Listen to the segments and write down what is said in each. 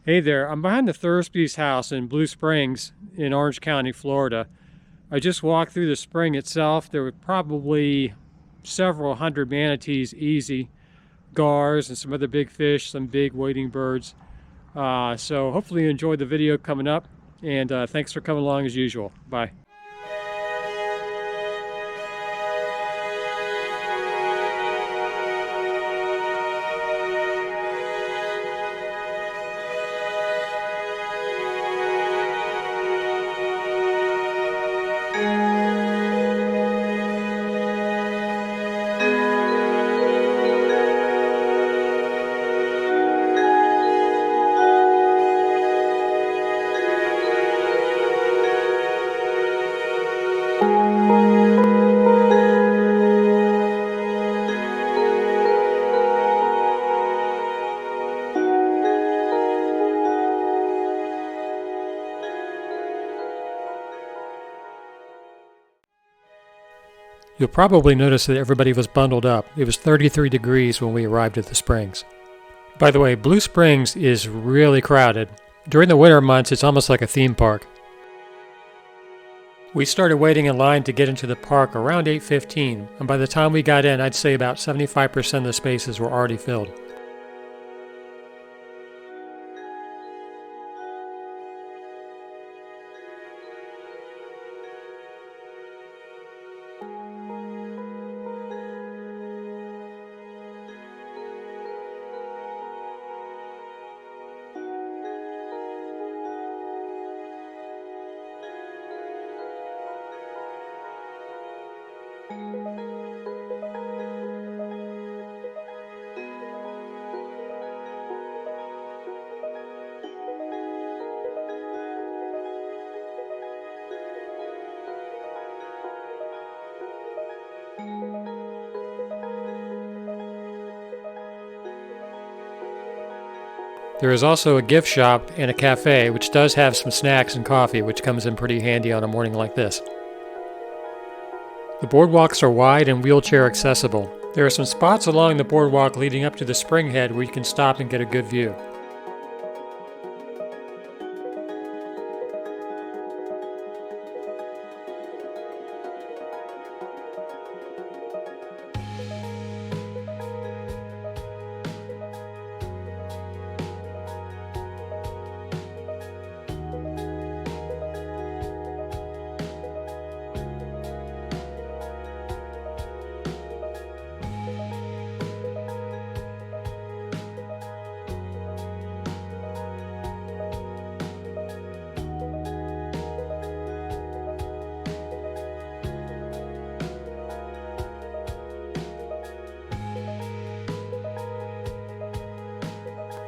Hey there, I'm behind the Thursby's house in Blue Springs in Orange County, Florida. I just walked through the spring itself. There were probably several hundred manatees, easy, gars, and some other big fish, some big wading birds. So hopefully you enjoyed the video coming up, and thanks for coming along as usual. Bye. You'll probably notice that everybody was bundled up. It was 33 degrees when we arrived at the springs. By the way, Blue Springs is really crowded. During the winter months, it's almost like a theme park. We started waiting in line to get into the park around 8:15, and by the time we got in, I'd say about 75% of the spaces were already filled. There is also a gift shop and a cafe, which does have some snacks and coffee, which comes in pretty handy on a morning like this. The boardwalks are wide and wheelchair accessible. There are some spots along the boardwalk leading up to the spring head where you can stop and get a good view.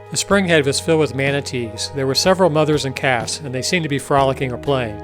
The spring head was filled with manatees. There were several mothers and calves, and they seemed to be frolicking or playing.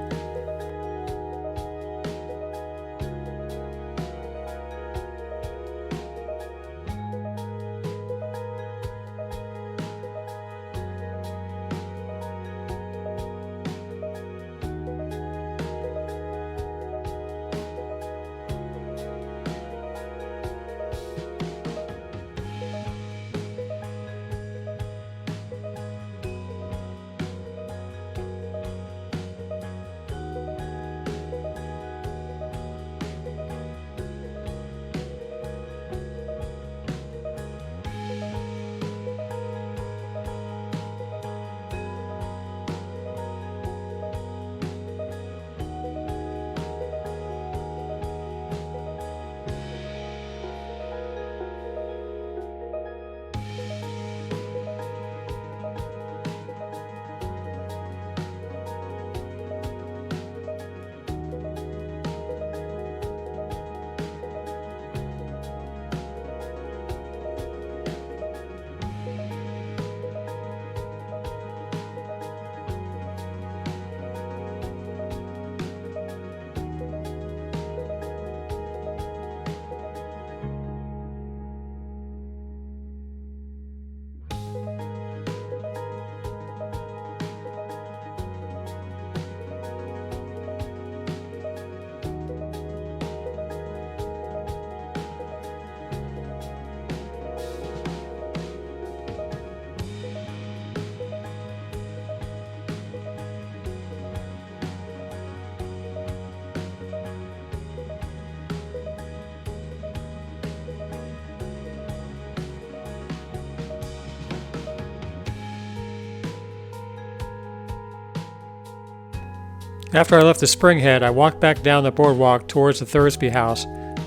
After I left the spring head, I walked back down the boardwalk towards the Thursby house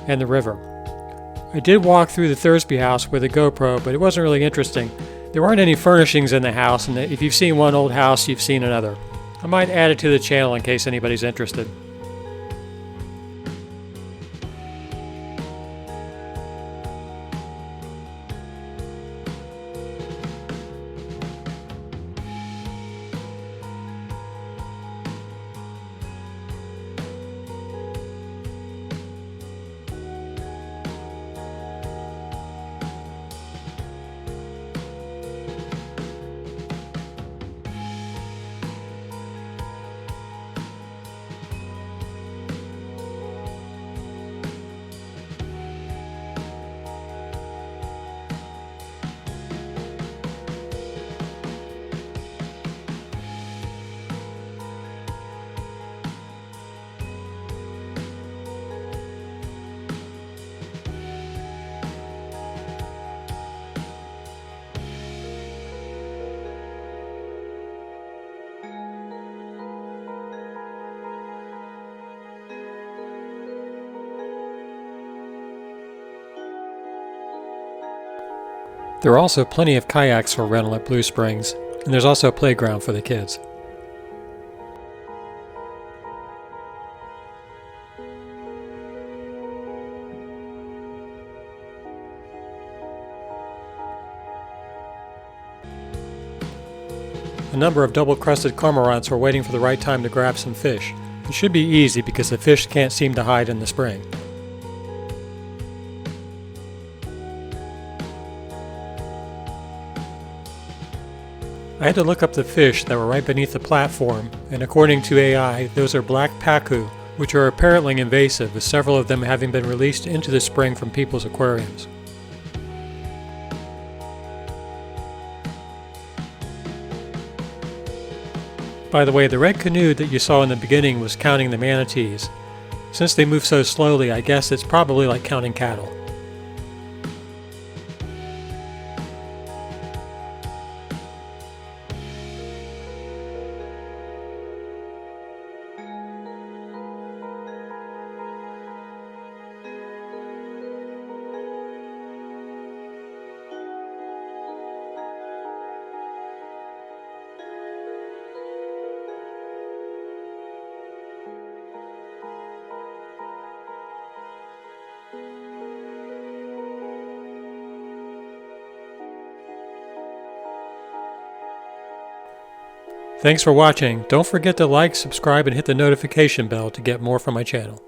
and the river. I did walk through the Thursby house with a GoPro, but it wasn't really interesting. There weren't any furnishings in the house, and if you've seen one old house, you've seen another. I might add it to the channel in case anybody's interested. There are also plenty of kayaks for rental at Blue Springs, and there's also a playground for the kids. A number of double-crested cormorants were waiting for the right time to grab some fish. It should be easy because the fish can't seem to hide in the spring. I had to look up the fish that were right beneath the platform, and according to AI, those are black pacu, which are apparently invasive, with several of them having been released into the spring from people's aquariums. By the way, the red canoe that you saw in the beginning was counting the manatees. Since they move so slowly, I guess it's probably like counting cattle. Thanks for watching. Don't forget to like, subscribe, and hit the notification bell to get more from my channel.